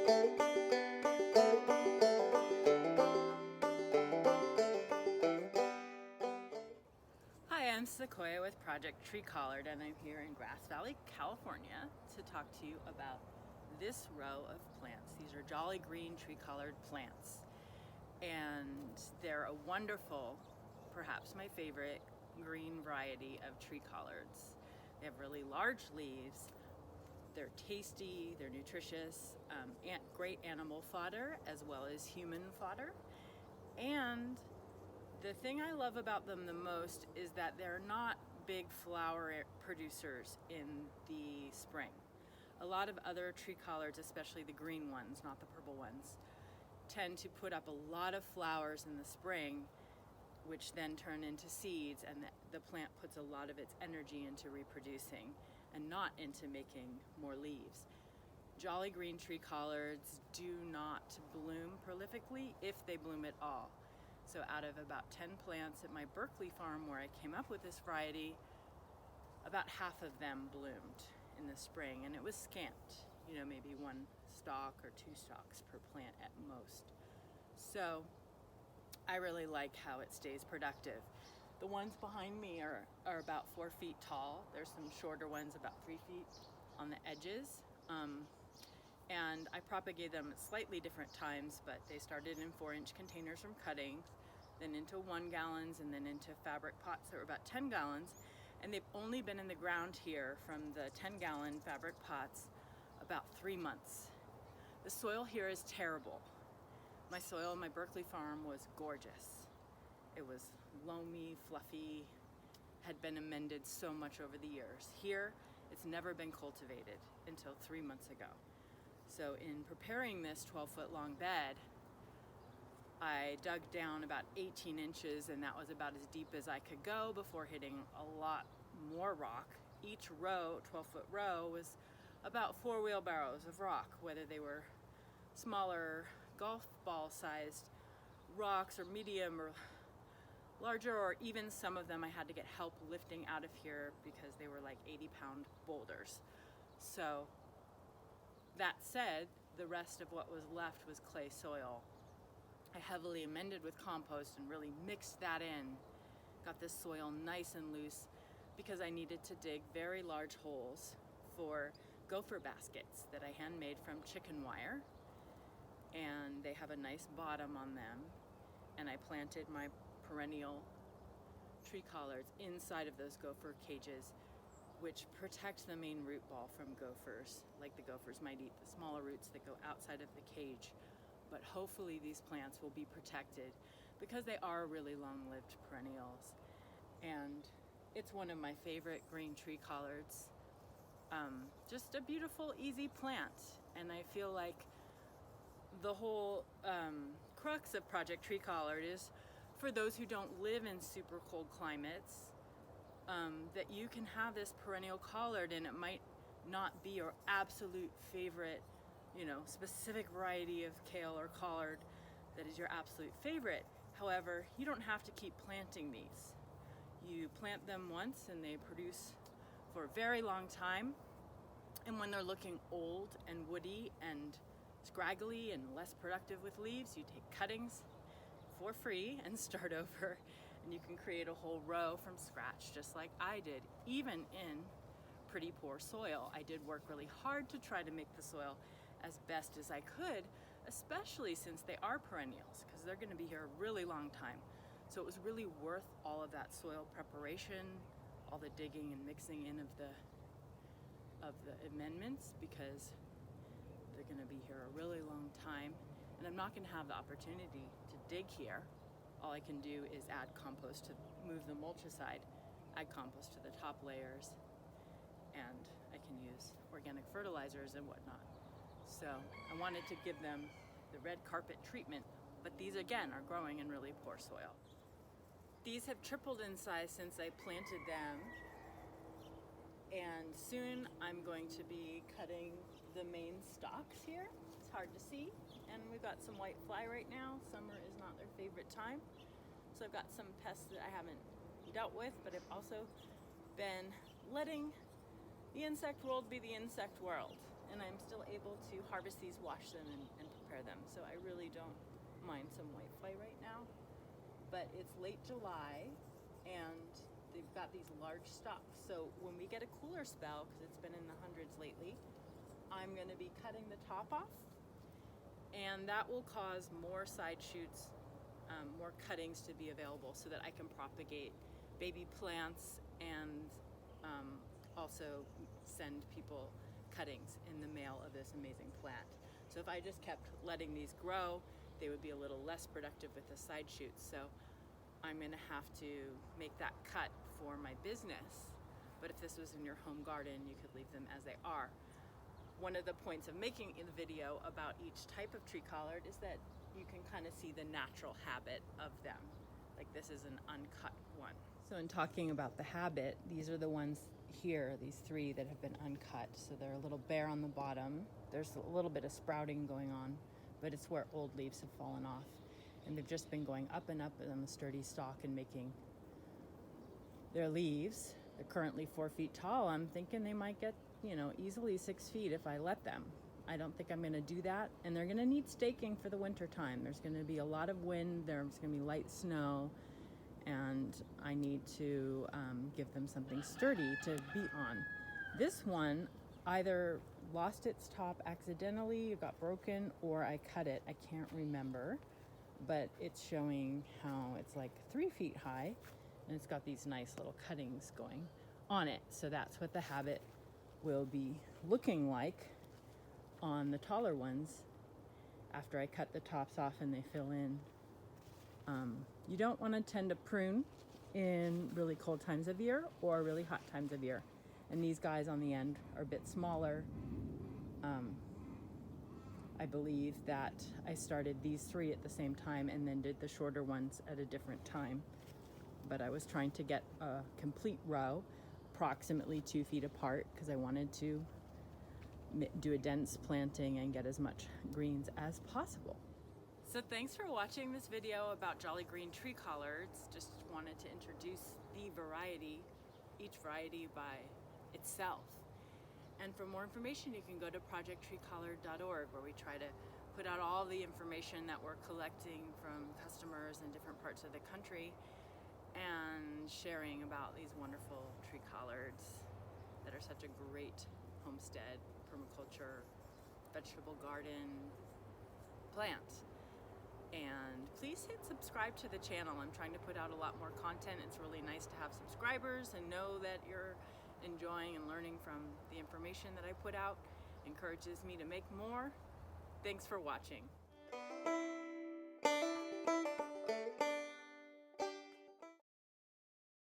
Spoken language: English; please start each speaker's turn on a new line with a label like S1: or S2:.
S1: Hi, I'm Sequoia with Project Tree Collard, and I'm here in Grass Valley, California to talk to you about this row of plants. These are Jolly Green Tree Collard plants, and they're a wonderful, perhaps my favorite, green variety of tree collards. They have really large leaves, they're tasty, they're nutritious, great animal fodder as well as human fodder, and the thing I love about them the most is that they're not big flower producers in the spring. A lot of other tree collards, especially the green ones, not the purple ones, tend to put up a lot of flowers in the spring, which then turn into seeds, and the plant puts a lot of its energy into reproducing and not into making more leaves. Jolly Green Tree Collards do not bloom prolifically, if they bloom at all. So out of about 10 plants at my Berkeley farm where I came up with this variety, about half of them bloomed in the spring, and it was scant, maybe one stalk or two stalks per plant at most. So I really like how it stays productive. The ones behind me are about 4 feet tall. There's some shorter ones about 3 feet on the edges. And I propagate them at slightly different times, but they started in 4-inch containers from cuttings, then into 1 gallons, and then into fabric pots that were about 10 gallons. And they've only been in the ground here from the 10-gallon fabric pots about 3 months. The soil here is terrible. My soil on my Berkeley farm was gorgeous. It was loamy, fluffy, had been amended so much over the years. Here, it's never been cultivated until 3 months ago. So in preparing this 12-foot long bed, I dug down about 18 inches, and that was about as deep as I could go before hitting a lot more rock. Each row, 12-foot row, was about 4 wheelbarrows of rock, whether they were smaller golf ball sized rocks or medium or larger, or even some of them I had to get help lifting out of here because they were like 80-pound boulders. So that said, the rest of what was left was clay soil. I heavily amended with compost and really mixed that in. Got this soil nice and loose because I needed to dig very large holes for gopher baskets that I handmade from chicken wire. And they have a nice bottom on them. And I planted my perennial tree collards inside of those gopher cages, which protect the main root ball from gophers. Like the gophers might eat the smaller roots that go outside of the cage. But hopefully these plants will be protected because they are really long-lived perennials. And it's one of my favorite green tree collards. Just a beautiful, easy plant. And I feel like the whole crux of Project Tree Collard is for those who don't live in super cold climates, that you can have this perennial collard, and it might not be your absolute favorite, specific variety of kale or collard that is your absolute favorite. However, you don't have to keep planting these. You plant them once and they produce for a very long time. And when they're looking old and woody and scraggly and less productive with leaves, you take cuttings for free and start over, and you can create a whole row from scratch, just like I did, even in pretty poor soil. I did work really hard to try to make the soil as best as I could, especially since they are perennials, because they're going to be here a really long time. So it was really worth all of that soil preparation, all the digging and mixing in of the amendments, because they're going to be here a really long time. And I'm not going to have the opportunity to dig here. All I can do is add compost to move the mulch aside, add compost to the top layers, and I can use organic fertilizers and whatnot. So I wanted to give them the red carpet treatment, but these again are growing in really poor soil. These have tripled in size since I planted them, and soon I'm going to be cutting the main stalks here. It's hard to see, and we've got some white fly right now. Summer is not their favorite time, so I've got some pests that I haven't dealt with, but I've also been letting the insect world be the insect world, and I'm still able to harvest these, wash them, and prepare them. So I really don't mind some whitefly right now. But it's late July, and they've got these large stalks. So when we get a cooler spell, because it's been in the hundreds lately, I'm going to be cutting the top off, and that will cause more side shoots, more cuttings to be available so that I can propagate baby plants and also send people cuttings in the mail of this amazing plant. So if I just kept letting these grow, they would be a little less productive with the side shoots. So I'm going to have to make that cut for my business. But if this was in your home garden, you could leave them as they are. One of the points of making the video about each type of tree collard is that you can kind of see the natural habit of them. Like this is an uncut one. So in talking about the habit, these are the ones here, these three that have been uncut. So they're a little bare on the bottom. There's a little bit of sprouting going on, but it's where old leaves have fallen off. And they've just been going up and up on the sturdy stalk and making their leaves. They're currently 4 feet tall. I'm thinking they might get, easily 6 feet if I let them. I don't think I'm going to do that. And they're going to need staking for the winter time. There's going to be a lot of wind. There's going to be light snow. And I need to give them something sturdy to be on. This one either lost its top accidentally, it got broken, or I cut it. I can't remember. But it's showing how it's like 3 feet high, and it's got these nice little cuttings going on it. So that's what the habit will be looking like on the taller ones after I cut the tops off and they fill in. You don't want to tend to prune in really cold times of year or really hot times of year. And these guys on the end are a bit smaller. I believe that I started these three at the same time and then did the shorter ones at a different time. But I was trying to get a complete row, approximately 2 feet apart, because I wanted to do a dense planting and get as much greens as possible. So thanks for watching this video about Jolly Green Tree Collards. Just wanted to introduce the variety, each variety by itself. And for more information, you can go to projecttreecollard.org, where we try to put out all the information that we're collecting from customers in different parts of the country and sharing about these wonderful tree collards that are such a great homestead, permaculture, vegetable garden plant. And please hit subscribe to the channel. I'm trying to put out a lot more content. It's really nice to have subscribers and know that you're enjoying and learning from the information that I put out. Encourages me to make more. Thanks for watching.